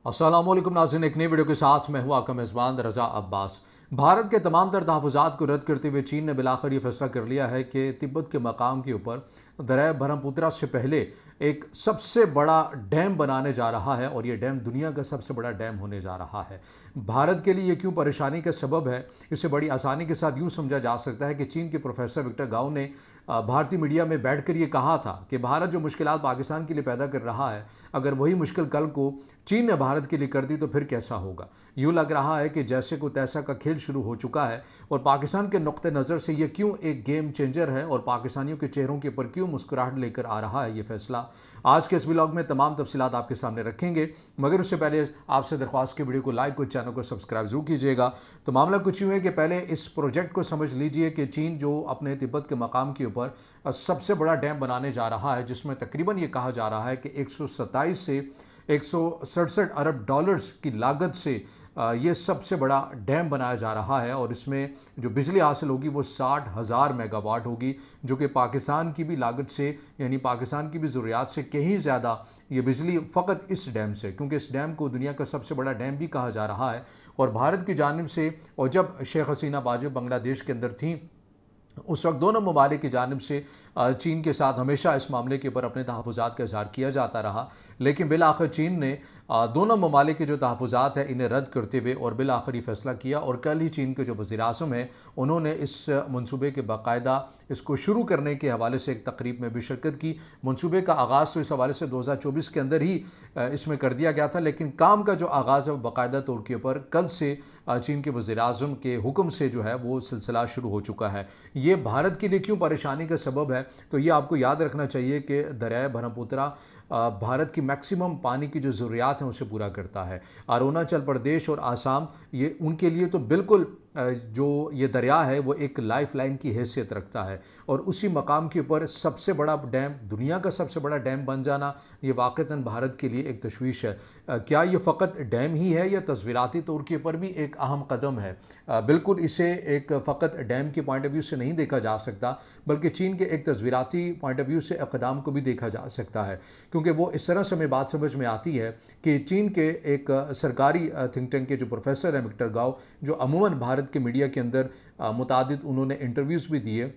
अस्सलामुअलैकुम नाज़रीन, एक नई वीडियो के साथ मैं हूं आपका मेज़बान रज़ा अब्बास। भारत के तमाम तर तहफ़्फ़ुज़ात को रद्द करते हुए चीन ने बिलाखिर ये फैसला कर लिया है कि तिब्बत के मकाम के ऊपर दरिया ब्रह्मपुत्रा से पहले एक सबसे बड़ा डैम बनाने जा रहा है और ये डैम दुनिया का सबसे बड़ा डैम होने जा रहा है। भारत के लिए ये क्यों परेशानी का सबब है, इसे बड़ी आसानी के साथ यूँ समझा जा सकता है कि चीन के प्रोफेसर विक्टर गाओ ने भारतीय मीडिया में बैठकर ये कहा था कि भारत जो मुश्किलात पाकिस्तान के लिए पैदा कर रहा है, अगर वही मुश्किल कल को चीन ने भारत के लिए कर दी तो फिर कैसा होगा। यूँ लग रहा है कि जैसे को तैसा का खेल शुरू हो चुका है और पाकिस्तान के नुक्ते नज़र से ये क्यों एक गेम चेंजर है और पाकिस्तानियों के चेहरों के ऊपर क्यों मुस्कुराहट लेकर आ रहा है ये फैसला। आज के इस व्लॉग में तमाम तफसीलात आपके सामने रखेंगे, मगर उससे पहले आपसे दरख्वास्त की वीडियो को लाइक और चैनल को सब्सक्राइब जरूर कीजिएगा। तो मामला कुछ यूँ है कि पहले इस प्रोजेक्ट को समझ लीजिए कि चीन जो अपने तिब्बत के मकाम के ऊपर सबसे बड़ा डैम बनाने जा रहा है, जिसमें तकरीबन ये कहा जा रहा है कि 127 से 167 अरब डॉलर्स की लागत से ये सबसे बड़ा डैम बनाया जा रहा है और इसमें जो बिजली हासिल होगी वो 60,000 मेगावाट होगी, जो कि पाकिस्तान की भी लागत से यानी पाकिस्तान की भी ज़रूरियात से कहीं ज़्यादा ये बिजली फ़कत इस डैम से, क्योंकि इस डैम को दुनिया का सबसे बड़ा डैम भी कहा जा रहा है। और भारत की जानिब से, और जब शेख हसीना वाजद बांग्लादेश के अंदर थी उस वक्त दोनों ममालिक की जानिब से चीन के साथ हमेशा इस मामले के ऊपर अपने तहफ़्फ़ुज़ात का इज़हार किया जाता रहा, लेकिन बिलाखिर चीन ने दोनों ममालिक के जो तहफ़्फ़ुज़ात हैं इन्हें रद्द करते हुए और बिलाखिर ये फैसला किया। और कल ही चीन के जो वज़ीर-ए-आज़म हैं उन्होंने इस मनसूबे के बाकायदा इसको शुरू करने के हवाले से एक तकरीब में भी शिरकत की। मनसूबे का आगाज़ तो इस हवाले से 2024 के अंदर ही इसमें कर दिया गया था, लेकिन काम का जो आगाज़ है वो बाकायदा तौर के ऊपर कल से चीन के वज़ीर-ए-आज़म के हुक्म से जो है वो सिलसिला शुरू हो चुका है। ये भारत के लिए क्यों परेशानी का सबब है, तो ये आपको याद रखना चाहिए कि दरिया ब्रह्मपुत्रा भारत की मैक्सिमम पानी की जो ज़रूरियात हैं उसे पूरा करता है। अरुणाचल प्रदेश और आसाम ये उनके लिए तो बिल्कुल जो ये दरिया है वो एक लाइफ लाइन की हैसियत रखता है और उसी मकाम के ऊपर सबसे बड़ा डैम, दुनिया का सबसे बड़ा डैम बन जाना ये वाक़तन भारत के लिए एक तशवीश है। क्या ये फ़कत डैम ही है या तस्वीराती तौर के ऊपर भी एक अहम कदम है। बिल्कुल इसे एक फ़कत डैम के पॉइंट ऑफ व्यू से नहीं देखा जा सकता, बल्कि चीन के एक तस्वीराती पॉइंट ऑफ व्यू से इक़दाम को भी देखा जा सकता है, क्योंकि वो इस तरह से हमें बात समझ में आती है कि चीन के एक सरकारी थिंक टैंक के जो प्रोफेसर हैं विक्टर गाओ, जो अमूमन भारत के मीडिया के अंदर मुतादिद उन्होंने इंटरव्यूज़ भी दिए,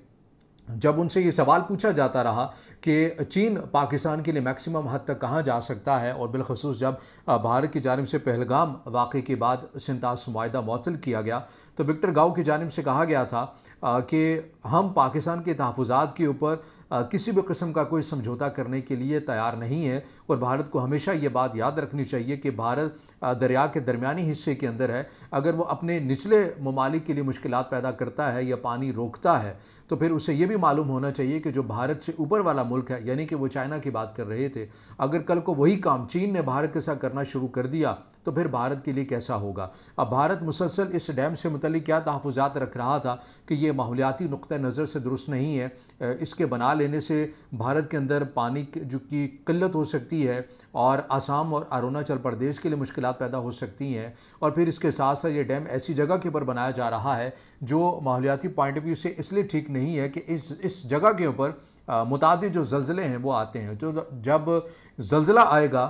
जब उनसे ये सवाल पूछा जाता रहा कि चीन पाकिस्तान के लिए मैक्सिमम हद तक कहाँ जा सकता है और बिलखसूस जब भारत की जानिब से पहलगाम वाक़े के बाद सिंतास मुआहदा मुअत्तल किया गया, तो विक्टर गाओ की जानिब से कहा गया था कि हम पाकिस्तान के तहफ़्फ़ुज़ात के ऊपर किसी भी किस्म का कोई समझौता करने के लिए तैयार नहीं है। और भारत को हमेशा ये बात याद रखनी चाहिए कि भारत दरिया के दरमियानी हिस्से के अंदर है। अगर वो अपने निचले ममालिक के लिए मुश्किलात पैदा करता है या पानी रोकता है, तो फिर उसे ये भी मालूम होना चाहिए कि जो भारत से ऊपर वाला मुल्क है, यानी कि वो चाइना की बात कर रहे थे, अगर कल को वही काम चीन ने भारत के साथ करना शुरू कर दिया तो फिर भारत के लिए कैसा होगा। अब भारत मुसलसल इस डैम से मुतल्लिक क्या तहफ़्फ़ुज़ात रख रहा था कि ये माहौलियाती नुक्ता नज़र से दुरुस्त नहीं है, इसके बना लेने से भारत के अंदर पानी जो की किल्लत हो सकती है और आसाम और अरुणाचल प्रदेश के लिए मुश्किलात पैदा हो सकती हैं। और फिर इसके साथ साथ ये डैम ऐसी जगह के ऊपर बनाया जा रहा है जो माहौलियाती पॉइंट ऑफ व्यू से इसलिए ठीक नहीं है कि इस जगह के ऊपर मुतादिद जो ज़लज़ले हैं वो आते हैं। जो जब ज़लज़ला आएगा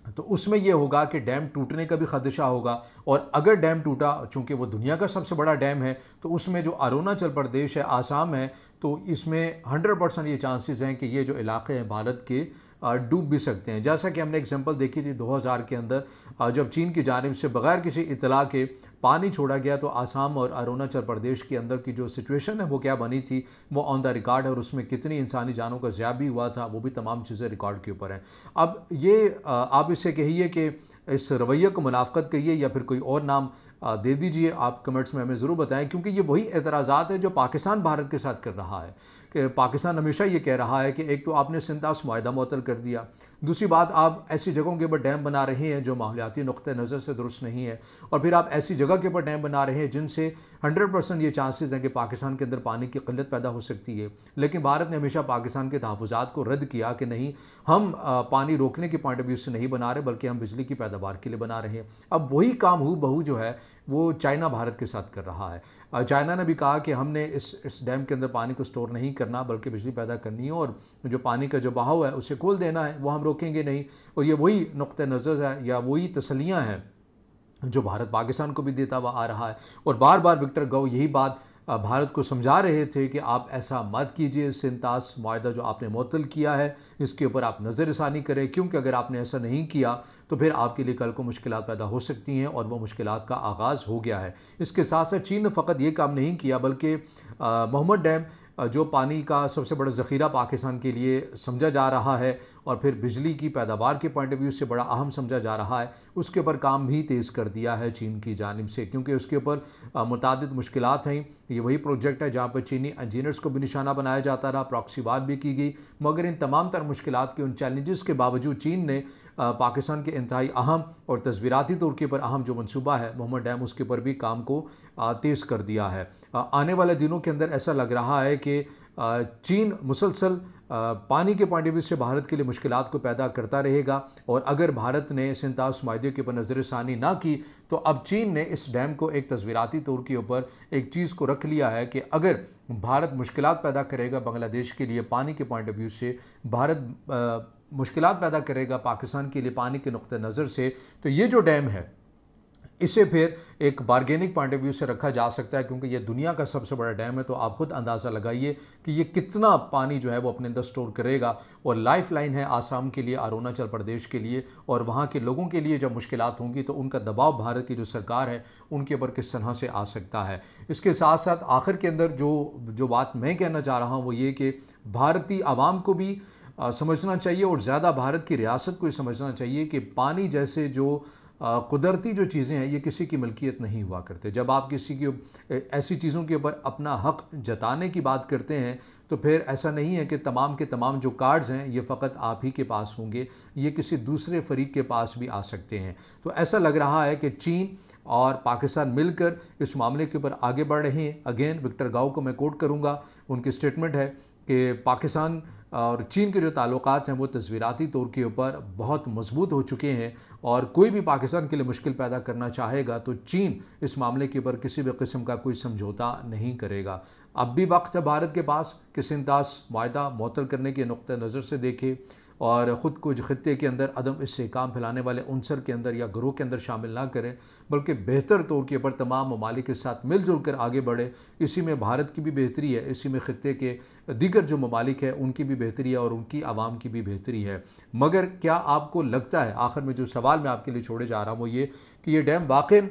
तो उसमें यह होगा कि डैम टूटने का भी खदशा होगा, और अगर डैम टूटा, चूँकि वो दुनिया का सबसे बड़ा डैम है, तो उसमें जो अरुणाचल प्रदेश है, आसाम है, तो इसमें 100% ये चांसेस हैं कि ये जो इलाके हैं भारत के डूब भी सकते हैं। जैसा कि हमने एग्जांपल देखी थी 2000 के अंदर, जब चीन की जानिब से बगैर किसी इतला के पानी छोड़ा गया तो आसाम और अरुणाचल प्रदेश के अंदर की जो सिचुएशन है वो क्या बनी थी वो ऑन द रिकॉर्ड है, और उसमें कितनी इंसानी जानों का ज़िया भी हुआ था वो भी तमाम चीज़ें रिकॉर्ड के ऊपर हैं। अब ये आप इससे कहिए कि इस रवैये को मुनाफ़क़त कहिए या फिर कोई और नाम दे दीजिए, आप कमेंट्स में हमें ज़रूर बताएं, क्योंकि ये वही एतराज़ात है जो पाकिस्तान भारत के साथ कर रहा है। कि पाकिस्तान हमेशा ये कह रहा है कि एक तो आपने सिंतास मुआहदा मुअत्तल कर दिया, दूसरी बात आप ऐसी जगहों के ऊपर डैम बना रहे हैं जो माहौलियाती नुक्ते नज़र से दुरुस्त नहीं है, और फिर आप ऐसी जगह के ऊपर डैम बना रहे हैं जिनसे 100% ये चांसेस हैं कि पाकिस्तान के अंदर पानी की किल्लत पैदा हो सकती है। लेकिन भारत ने हमेशा पाकिस्तान के तहफ़्फ़ुज़ात को रद्द किया कि नहीं, हम पानी रोकने के पॉइंट ऑफ व्यू से नहीं बना रहे, बल्कि हम बिजली की पैदावार के लिए बना रहे हैं। अब वही काम हूबहू जो है वो चाइना भारत के साथ कर रहा है। चाइना ने भी कहा कि हमने इस डैम के अंदर पानी को स्टोर नहीं करना, बल्कि बिजली पैदा करनी है, और जो पानी का जो बहाव है उसे खोल देना है, वो हम रोकेंगे नहीं। और ये वही नुक्ते नज़र है या वही तसल्लियाँ हैं जो भारत पाकिस्तान को भी देता हुआ आ रहा है। और बार बार विक्टर गो यही बात भारत को समझा रहे थे कि आप ऐसा मत कीजिए, सिंतास माहिदा जो आपने मुअत्तल किया है इसके ऊपर आप नज़रसानी करें, क्योंकि अगर आपने ऐसा नहीं किया तो फिर आपके लिए कल को मुश्किलात पैदा हो सकती हैं, और वो मुश्किलात का आगाज़ हो गया है। इसके साथ साथ चीन ने फ़कत ये काम नहीं किया बल्कि मोहम्मद डैम जो पानी का सबसे बड़ा ज़ख़ीरा पाकिस्तान के लिए समझा जा रहा है और फिर बिजली की पैदावार के पॉइंट ऑफ व्यू से बड़ा अहम समझा जा रहा है, उसके ऊपर काम भी तेज़ कर दिया है चीन की जानिब से, क्योंकि उसके ऊपर मुतादिद मुश्किलात हैं। ये वही प्रोजेक्ट है जहाँ पर चीनी इंजीनियर्स को भी निशाना बनाया जाता रहा, प्रॉक्सी वार भी की गई, मगर इन तमाम तर मुश्किलात के, उन चैलेंजेस के बावजूद चीन ने पाकिस्तान के इंतहाई अहम और तस्वीराती तौर के ऊपर अहम जो मनसूबा है मोहम्मद डैम, उसके ऊपर भी काम को तेज़ कर दिया है। आने वाले दिनों के अंदर ऐसा लग रहा है कि चीन मुसलसल पानी के पॉइंट ऑफ व्यू से भारत के लिए मुश्किलात को पैदा करता रहेगा, और अगर भारत ने सिंतास माहिदे के ऊपर नज़रसानी ना की तो अब चीन ने इस डैम को एक तस्वीराती तौर के ऊपर एक चीज़ को रख लिया है कि अगर भारत मुश्किलात पैदा करेगा बांग्लादेश के लिए पानी के पॉइंट ऑफ व्यू से, भारत मुश्किलात पैदा करेगा पाकिस्तान के लिए पानी के नुक्ते नज़र से, तो ये जो डैम है इसे फिर एक बारगेनिक पॉइंट ऑफ व्यू से रखा जा सकता है, क्योंकि ये दुनिया का सबसे बड़ा डैम है। तो आप खुद अंदाज़ा लगाइए कि ये कितना पानी जो है वो अपने अंदर स्टोर करेगा, और लाइफ लाइन है आसाम के लिए, अरुणाचल प्रदेश के लिए, और वहाँ के लोगों के लिए जब मुश्किलात होंगी तो उनका दबाव भारत की जो सरकार है उनके ऊपर किस तरह से आ सकता है। इसके साथ साथ आखिर के अंदर जो बात मैं कहना चाह रहा हूँ वो ये कि भारतीय आवाम को भी समझना चाहिए, और ज़्यादा भारत की रियासत को समझना चाहिए कि पानी जैसे जो कुदरती जो चीज़ें हैं ये किसी की मिल्कियत नहीं हुआ करते। जब आप किसी की ऐसी चीज़ों के ऊपर अपना हक जताने की बात करते हैं तो फिर ऐसा नहीं है कि तमाम के तमाम जो कार्ड्स हैं ये फ़कत आप ही के पास होंगे, ये किसी दूसरे फरीक के पास भी आ सकते हैं। तो ऐसा लग रहा है कि चीन और पाकिस्तान मिलकर इस मामले के ऊपर आगे बढ़ रहे हैं। अगेन विक्टर गाओ को मैं कोट करूँगा, उनकी स्टेटमेंट है कि पाकिस्तान और चीन के जो ताल्लुकात हैं वो तस्वीराती तौर के ऊपर बहुत मजबूत हो चुके हैं, और कोई भी पाकिस्तान के लिए मुश्किल पैदा करना चाहेगा तो चीन इस मामले के ऊपर किसी भी किस्म का कोई समझौता नहीं करेगा। अब भी वक्त है भारत के पास कि सिंतास माहिदा मुअत्तल करने के नुक्ते नज़र से देखे, और ख़ुद को खित्ते के अंदर अदम इस्तेहकाम फैलाने वाले उनसर के अंदर या ग्रोह के अंदर शामिल ना करें, बल्कि बेहतर तौर के ऊपर तमाम ममालिक के साथ मिलजुल कर आगे बढ़े। इसी में भारत की भी बेहतरी है, इसी में खित्ते के दीगर जो ममालिक है उनकी भी बेहतरी है और उनकी आवाम की भी बेहतरी है। मगर क्या आपको लगता है, आखिर में जो सवाल मैं आपके लिए छोड़े जा रहा हूँ वो ये कि ये डैम वाकई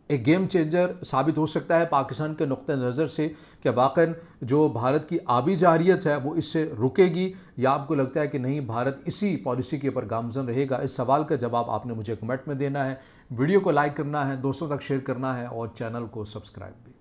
एक गेम चेंजर साबित हो सकता है पाकिस्तान के नुक्ते नज़र से? क्या वाकई जो भारत की आबी जारियत है वो इससे रुकेगी, या आपको लगता है कि नहीं भारत इसी पॉलिसी के ऊपर गामजन रहेगा? इस सवाल का जवाब आपने मुझे कमेंट में देना है, वीडियो को लाइक करना है, दोस्तों तक शेयर करना है और चैनल को सब्सक्राइब भी।